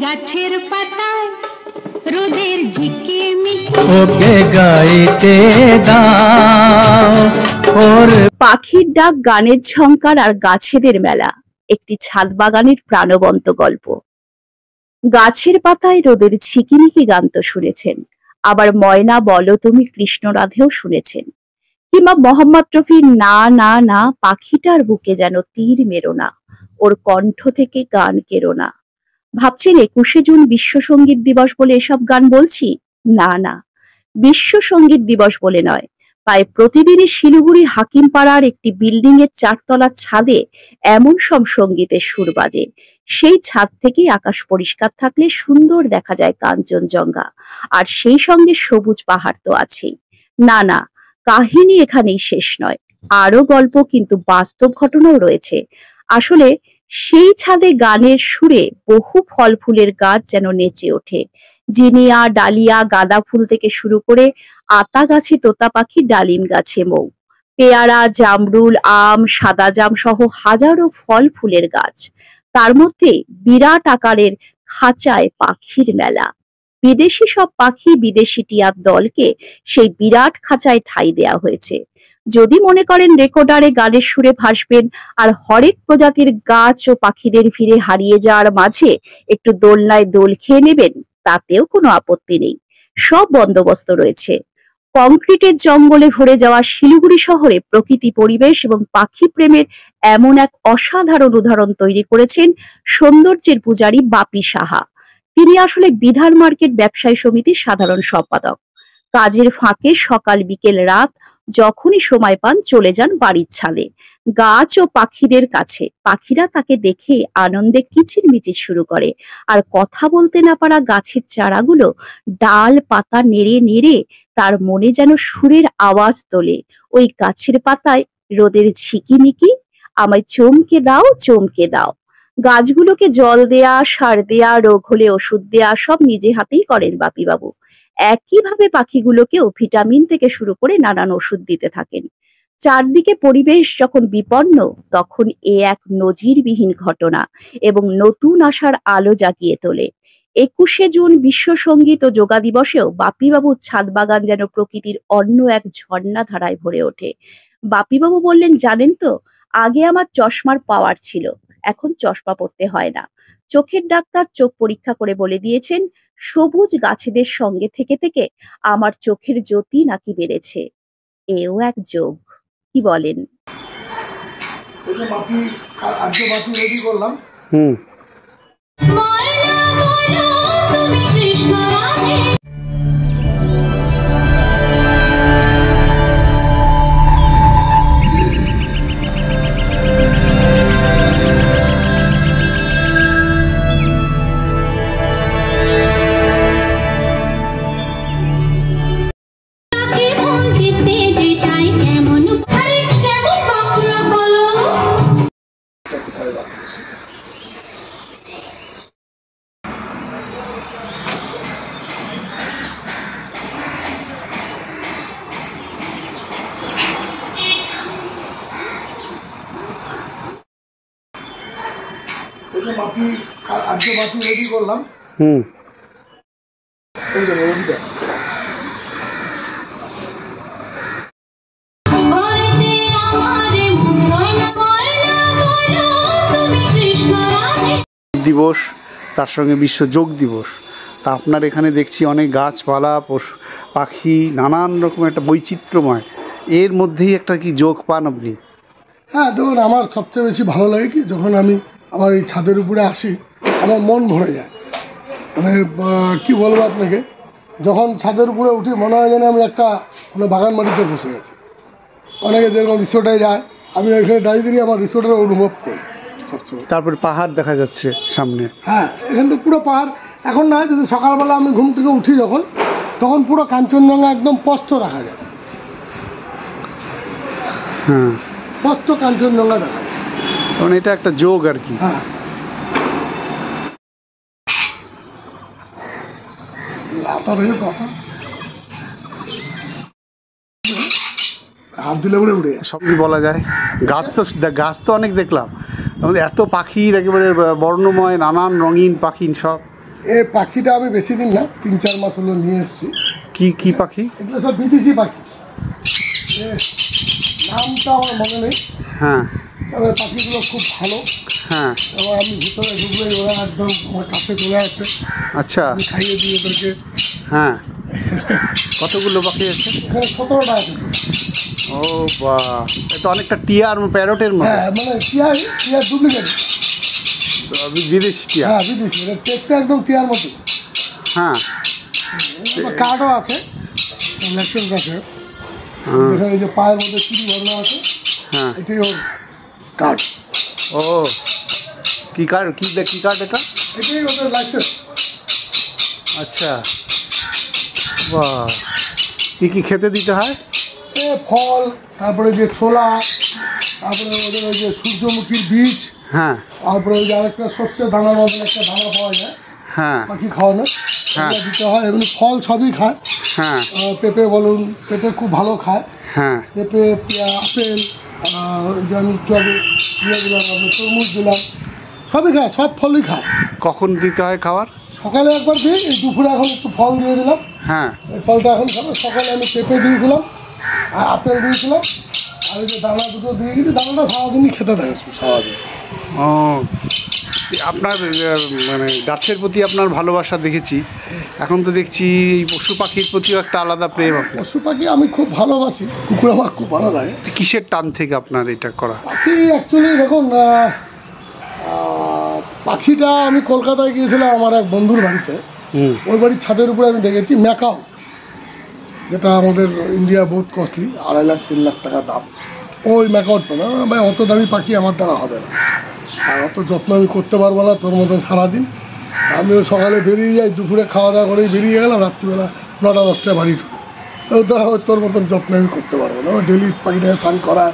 গাছের পাতায় রোদের ঝিকিমিকি ওকে গাইতে দাও ওর পাখির ডাক, গানের ঝংকার আর গাছেদের মেলা একটি ছাদ বাগানের প্রাণবন্ত গল্প। গাছের পাতায় রোদের ঝিকিমিকি গান তো শুনেছেন, আবার ময়না বলো তুমি কৃষ্ণ রাধেও শুনেছেন, কিংবা মোহাম্মদ রফির না না না পাখিটার বুকে যেন তীর মেরো না, ওর কণ্ঠ থেকে গান কেরো না। ভাবছেন 21শে জুন বিশ্ব সঙ্গীত দিবস বলে এসব গান বলছি? না না, বিশ্ব সঙ্গীত দিবস বলে নয়। প্রায় প্রতিদিনই শিলিগুড়ি হাকিমপাড়ার একটি বিল্ডিং এর 4 তলার ছাদে এমন সব সঙ্গীতের সুর বাজে, সেই ছাদ থেকেই আকাশ পরিষ্কার থাকলে সুন্দর দেখা যায় কাঞ্চনজঙ্ঘা, আর সেই সঙ্গে সবুজ পাহাড় তো আছেই। না না, কাহিনী এখানেই শেষ নয়, আরো গল্প, কিন্তু বাস্তব ঘটনাও রয়েছে। আসলে সেই ছাদে গানের সুরে বহু ফল ফুলের গাছ যেন নেচে ওঠে। জিনিয়া, ডালিয়া, গাঁদা ফুল থেকে শুরু করে আতা গাছে তোতা পাখি, ডালিম গাছে মৌ, পেয়ারা, জামরুল, আম, সাদা জাম সহ হাজারো ফল ফুলের গাছ। তার মধ্যে বিরাট আকারের খাঁচায় পাখির মেলা। বিদেশি সব পাখি, বিদেশি টিয়ার দলকে সেই বিরাট খাঁচায় ঠাঁই দেয়া হয়েছে। যদি মনে করেন রেকর্ডারে গানের সুরে ভাসবেন আর হরেক প্রজাতির গাছ ও পাখিদের ভিড়ে হারিয়ে যাওয়ার মাঝে একটু দোলনায় দোল খেয়ে নেবেন, তাতেও কোনো আপত্তি নেই। সব বন্দোবস্ত রয়েছে। কংক্রিটের জঙ্গলে ভরে যাওয়া শিলিগুড়ি শহরে প্রকৃতি, পরিবেশ এবং পাখি প্রেমের এমন এক অসাধারণ উদাহরণ তৈরি করেছেন সৌন্দর্যের পূজারী বাপি সাহা। তিনি আসলে বিধান মার্কেট ব্যবসায়ী সমিতির সাধারণ সম্পাদক। কাজের ফাঁকে সকাল বিকেল রাত যখনই সময় পান চলে যান বাড়ির ছাদে, গাছ ও পাখিদের কাছে। পাখিরা তাকে দেখে আনন্দে কিচিরমিচির শুরু করে, আর কথা বলতে না পারা গাছের চারাগুলো ডাল পাতা নেড়ে নেড়ে তার মনে যেন সুরের আওয়াজ তোলে। ওই গাছের পাতায় রোদের ঝিকিমিকি, আমায় চমকে দাও চমকে দাও। গাছগুলোকে জল দেয়া, সার দেয়া, রোগ হলে ওষুধ দেয়া সব নিজে হাতেই করেন বাপিবাবু। একইভাবে পাখিগুলোকেও ভিটামিন থেকে শুরু করে নানান ওষুধ দিতে থাকেন। চারদিকে পরিবেশ যখন বিপন্ন, তখন এ এক নজিরবিহীন ঘটনা এবং নতুন আশার আলো জাগিয়ে তোলে। 21শে জুন বিশ্ব সঙ্গীত ও যোগা দিবসেও বাপিবাবুর ছাদ বাগান যেন প্রকৃতির অন্য এক ঝর্ণা ধারায় ভরে ওঠে। বাপিবাবু বললেন, জানেন তো, আগে আমার চশমার পাওয়ার ছিল, এখন চশমা পড়তে হয় না। চোখের ডাক্তার চোখ পরীক্ষা করে বলে দিয়েছেন, সবুজ গাছেদের সঙ্গে থেকে থেকে আমার চোখের জ্যোতি নাকি বেড়েছে। এও এক যোগ, কি বলেন? রেডি করলাম। দিবস, তার সঙ্গে বিশ্ব যোগ দিবস। তা আপনার এখানে দেখছি অনেক গাছপালা, পশু পাখি, নানান রকম একটা বৈচিত্র্যময়, এর মধ্যেই একটা কি যোগ পান আপনি? হ্যাঁ, দেখুন, আমার সবচেয়ে বেশি ভালো লাগে কি, যখন আমি আমার এই ছাদের উপরে আসি আমার মন ভরে যায়। মানে কি বলবো আপনাকে, যখন ছাদের উপরে উঠি মনে হয় যেন আমি একটা বাগান বাড়িতে বসে গেছি। অনেকে যেরকম রিসোর্টে যায়, আমি ওইখানে দাঁড়িয়ে দাঁড়িয়ে আমার রিসোর্টের অনুভব করি সবচেয়ে। তারপরে পাহাড় দেখা যাচ্ছে সামনে। হ্যাঁ, এখান থেকে পুরো পাহাড়। এখন না, যদি সকালবেলা আমি ঘুম থেকে উঠি যখন, তখন পুরো কাঞ্চনজঙ্ঘা একদম স্পষ্ট দেখা যায়। হ্যাঁ, স্পষ্ট কাঞ্চনজঙ্ঘা দেখা যায়। কারণ এটা একটা যোগ আর কি। হ্যাঁ, হাত দিলে উড়ে উড়ে সবই বলা যায়। গাছ তো অনেক দেখলাম, এত পাখির একেবারে বর্ণময়, নানান রঙিন পাখি সব। এই পাখিটা আমি বেশি দিন না 3-4 মাস হলো নিয়ে এসেছি। কি কি পাখি? এগুলো সব বিদেশি পাখি, নামটা আমার মনে নেই। হ্যাঁ, তবে পাখিগুলো খুব ভালো। হ্যাঁ, এবার আমি ভিতরে ঢুকলেই ওরা একদম আমার কাছে চলে আসছে। আচ্ছা, আমি খাইয়ে দিয়ে ওদেরকে। হ্যাঁ, কতগুলো পাখি আছে এখানে 17টা আছে। ও বাহ, এটা অনেকটা টিয়ার প্যারটের মতো। হ্যাঁ, মানে টিয়ার ডুপ্লিকেট। বিদেশি টিয়া? হ্যাঁ, বিদেশি। এটা টেকটা একদম টিয়ার মতো। হ্যাঁ, কার্ডও আছে, লাইসেন্স আছে। এখানে যে পায়ের মধ্যে চুরি ভরনা আছে, হ্যাঁ, এটাই ওর কার্ড। ও কি কার্ড? কি কার্ড এটা? এটাই ওদের লাইসেন্স। আচ্ছা, বাহ, কি কি খেতে দিতে হয়? ফল, তারপরে যে ছোলা, তারপরে ওদের ওই যে সূর্যমুখীর বীজ, হ্যাঁ, তারপরে ওই যে আরেকটা শস্যের দানার মতন একটা দানা পাওয়া যায় হ্যাঁ, পাখি খাওয়ানো, হ্যাঁ, দিতে হয়। এমনি ফল সবই খায়। হ্যাঁ, পেঁপে বলুন, পেঁপে খুব ভালো খায়। হ্যাঁ, পেঁপে, আপেল, যে আমি একটু আগে ইয়ে দিলাম, আপনার তরমুজ দিলাম, সবই খায়, সব ফলই খায়। কখন দিতে হয় খাবার? সকালে একবার দিই, এই দুপুরে এখন একটু ফল দিয়ে দিলাম। হ্যাঁ, এই ফলটা এখন খাবে। সকালে আমি পেঁপে দিয়েছিলাম আর আপেল দিয়েছিলাম, আর ওই যে দানা দুটো দিয়ে গেছি। দানাটা সারাদিনই খেতে থাকে সারাদিন। ও, আপনার মানে গাছের প্রতি আপনার ভালোবাসা দেখেছি, এখন তো দেখছি এই পশু পাখির প্রতিও একটা আলাদা প্রেম আপনার। পশু পাখি আমি খুব ভালোবাসি, কুকুর আমার খুব ভালো লাগে। কিসের টান থেকে আপনার এটা করা? পাখি অ্যাকচুয়ালি দেখুন, পাখিটা আমি কলকাতায় গিয়েছিলাম আমার এক বন্ধুর বাড়িতে। ওই বাড়ির ছাদের উপরে আমি দেখেছি ম্যাকাও, যেটা আমাদের ইন্ডিয়া বহুত কস্টলি, 2.5-3 লাখ টাকা দাম। ওই ম্যাকাওটা না ভাই, অত দামি পাখি আমার দ্বারা হবে না, আর অত যত্ন আমি করতে পারবো না তোর মতন সারাদিন। আমিও সকালে বেরিয়ে যাই, দুপুরে খাওয়া দাওয়া করেই বেরিয়ে গেলাম, রাত্রিবেলা 9টা-10টায় বাড়ি ঢুকি। ওর দ্বারা তোর মতন যত্ন আমি করতে পারবো না। ওই ডেলি পাখিটাকে স্নান করা,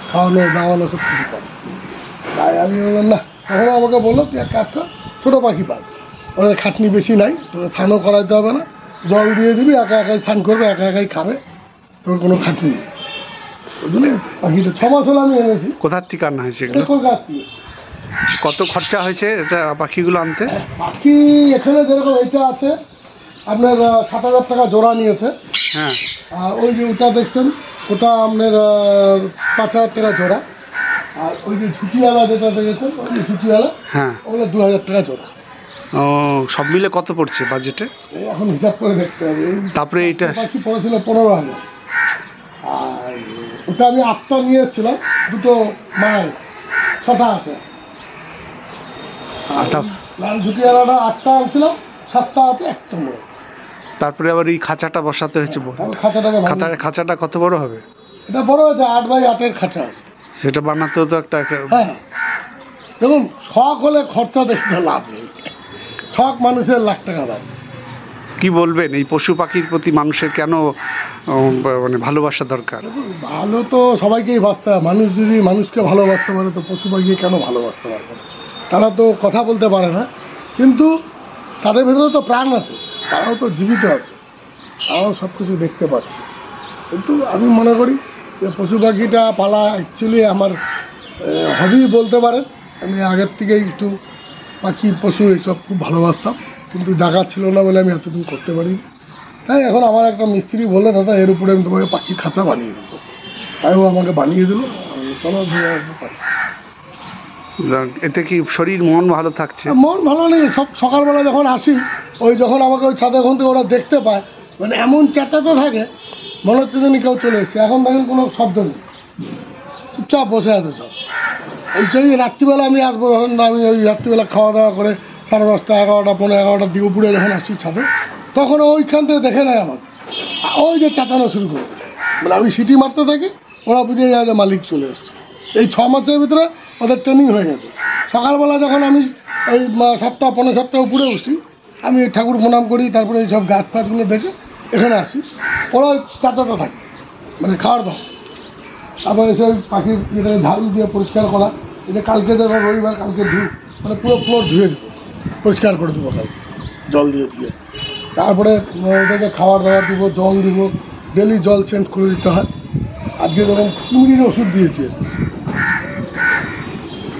খাওয়ানো দাওয়ানো সব কিছু করে। তাই আমি বললাম না, তখন আমাকে বললো তুই এক কাজ কর, ছোটো পাখি পাই, ওদের খাটনি বেশি নাই, তোকে স্নানও করাইতে হবে না, জল দিয়ে দিবি, একা একাই স্নান করবে, একা একাই খাবে, তোর কোনো খাটনি নেই। ওই জন্য পাখিটা 6 মাস হলো আমি এনেছি। কোথার থেকে আনা হয়েছে এগুলো? কলকাতা থেকে। কত খরচা হয়েছে এটা পাখিগুলো আনতে? পাখি এখানে যেরকম এটা আছে আপনার 7,000 টাকা জোড়া নিয়েছে। হ্যাঁ, আর ওই যে ওটা দেখছেন, ওটা আপনার 5,000 টাকা জোড়া। আর ওই যে ছুটিওয়ালা যেটা দেখেছেন, ওই যে ছুটিওয়ালা, হ্যাঁ, ওগুলো 2,000 টাকা জোড়া। ও, সব মিলে কত পড়ছে বাজেটে? এই এখন হিসাব করে দেখতে হবে। তারপরে এইটা পাখি পড়েছিল 15,000। আর ওটা আমি 8টা নিয়ে এসেছিলাম, দুটো মাছ, 6টা আছে। আর লাল ছুটিওয়ালাটা 8টা আনছিলাম, 7টা আছে, একটা মরে। তারপরে আবার এই খাঁচাটা বসাতে হয়েছে। খাঁচাটা কত বড় হবে? এটা বড় আছে, 8x8 খাঁচা আছে। সেটা বানাতেও তো একটা। হ্যাঁ, দেখুন শখ হলে খরচা দেখতে লাভ নেই, শখ মানুষের লাখ টাকা দাম। কি বলবেন এই পশু পাখির প্রতি মানুষের কেন মানে ভালোবাসা দরকার? ভালো তো সবাইকেই বাঁচতে হয়, মানুষ যদি মানুষকে ভালোবাসতে পারে তো পশু পাখিকে কেন ভালোবাসতে পারবে না? তারা তো কথা বলতে পারে না, কিন্তু তাদের ভেতরে তো প্রাণ আছে, তারাও তো জীবিত আছে, তারাও সব কিছু দেখতে পাচ্ছে। কিন্তু আমি মনে করি যে পশু পাখিটা পালা অ্যাকচুয়ালি আমার হবি বলতে পারেন। আমি আগের থেকেই একটু পাখি পশু এইসব খুব ভালোবাসতাম, কিন্তু জায়গা ছিল না বলে আমি এতদিন করতে পারি। তাই এখন আমার একটা মিস্ত্রি বললে দাদা এর উপরে আমি তোমাকে পাখি খাঁচা বানিয়ে দেবো, তাই ও আমাকে বানিয়ে দিল। চলো এতে কি শরীর মন ভালো থাকছে? মন ভালো নেই, সব সকালবেলা যখন আসি, ওই যখন আমাকে ওই ছাদে ওখান থেকে ওরা দেখতে পায়, মানে এমন চেঁচাতে থাকে মনে হচ্ছে যেন কেউ চলে এসছে। এখন দেখেন কোনো শব্দ নেই, চুপচাপ বসে আছে সব। ওই সেই রাত্রিবেলা আমি আসবো, ধরেন আমি ওই রাত্রিবেলা খাওয়া দাওয়া করে 10:30, 11টা, 11:15 দিকে উপরে যখন আসছি ছাদে, তখন ওইখান থেকে দেখে নেয় আমাকে, ওই যে চেঁচানো শুরু করবে, মানে আমি সিটি মারতে থাকি, ওরা বুঝে যায় যে মালিক চলে এসছে। এই 6 মাসের ভিতরে ওদের ট্রেনিং হয়ে গেছে। সকালবেলা যখন আমি ওই 7টা, 7:15 উপরে উঠি, আমি ঠাকুর প্রণাম করি, তারপরে এই সব গাছ ফাছগুলো দেখে এখানে আসি, ওরা চাচাতে থাকে, মানে খাওয়ার দাওয়া। তারপর এসে ওই পাখির যেটাকে ঝাড়ু দিয়ে পরিষ্কার করা, এটা কালকে যখন রবিবার, কালকে মানে পুরো ফ্লোর ধুয়ে দেবো, পরিষ্কার করে দেবো কালকে জল দিয়ে ধুয়ে। তারপরে এটাকে খাবার দাবার দিব, জল দিব, ডেলি জল চেঞ্জ করে দিতে হয়। আজকে যখন কিউরির ওষুধ দিয়েছি,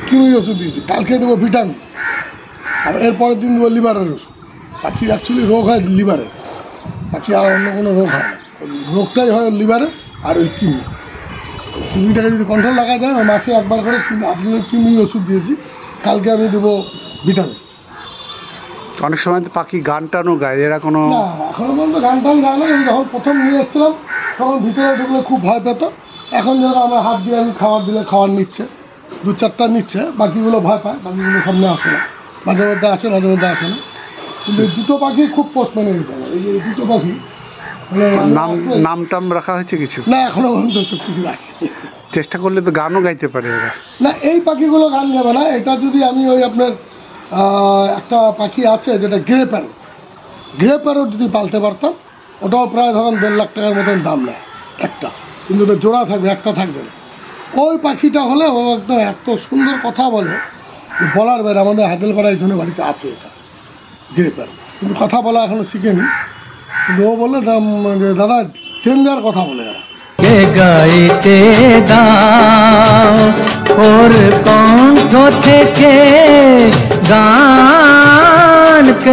কিউরির ওষুধ দিয়েছি, কালকে দেবো ভিটামিন, আর এরপরের দিন দেবো লিভারের ওষুধ। পাখির অ্যাকচুয়ালি রোগ হয় লিভারের, পাখি আর অন্য কোনো রোগ হয় না, রোগটাই হয় লিভারে আর ওই কিডনিটাকে যদি কন্ট্রোল রাখা যায়, মাসে একবার করে আজকে কিডনি ওষুধ দিয়েছি, কালকে আমি দেবো ভিটামিন। অনেক সময় তো পাখি গান টানও গায়, এরা কোনো না এখনো পর্যন্ত গান টান গায় না। আমি যখন প্রথম নিয়ে এসেছিলাম তখন ভিতরে ঢুকলে খুব ভয় পেত, এখন যেন আমার হাত দিয়ে আমি খাবার দিলে খাবার নিচ্ছে, 2-4টা নিচ্ছে, বাকিগুলো ভয় পায়, বাকিগুলো সামনে আসে না, মাঝে মধ্যে আসে মাঝে মধ্যে আসে না। কিন্তু এই দুটো পাখি খুব পোস্ট মেনে গেছে আমার, এই যে দুটো পাখি নাম টাম রাখা হয়েছে কিছু? না এখনো পর্যন্ত সব কিছু রাখি। চেষ্টা করলে তো গানও গাইতে পারে এরা। না এই পাখিগুলো গান গাবে না, এটা যদি আমি ওই আপনার একটা পাখি আছে যেটা গ্রে প্যারট যদি পালতে পারতাম, ওটাও প্রায় ধরেন 1.5 লাখ টাকার মতন দাম নেয় একটা, কিন্তু ওটা জোড়া থাকবে, একটা থাকবে না। ওই পাখিটা হলে ও একদম এত সুন্দর কথা বলে বলার বাইরে। আমাদের হাতেলপাড়া একজনের বাড়িতে আছে এটা গ্রে প্যারট, কিন্তু কথা বলা এখনো শিখেনি, কিন্তু ও বলে যে দাদা ডেঞ্জার কথা বলে এরা। কে গাইতে দাও ওর কণ্ঠ থেকে গান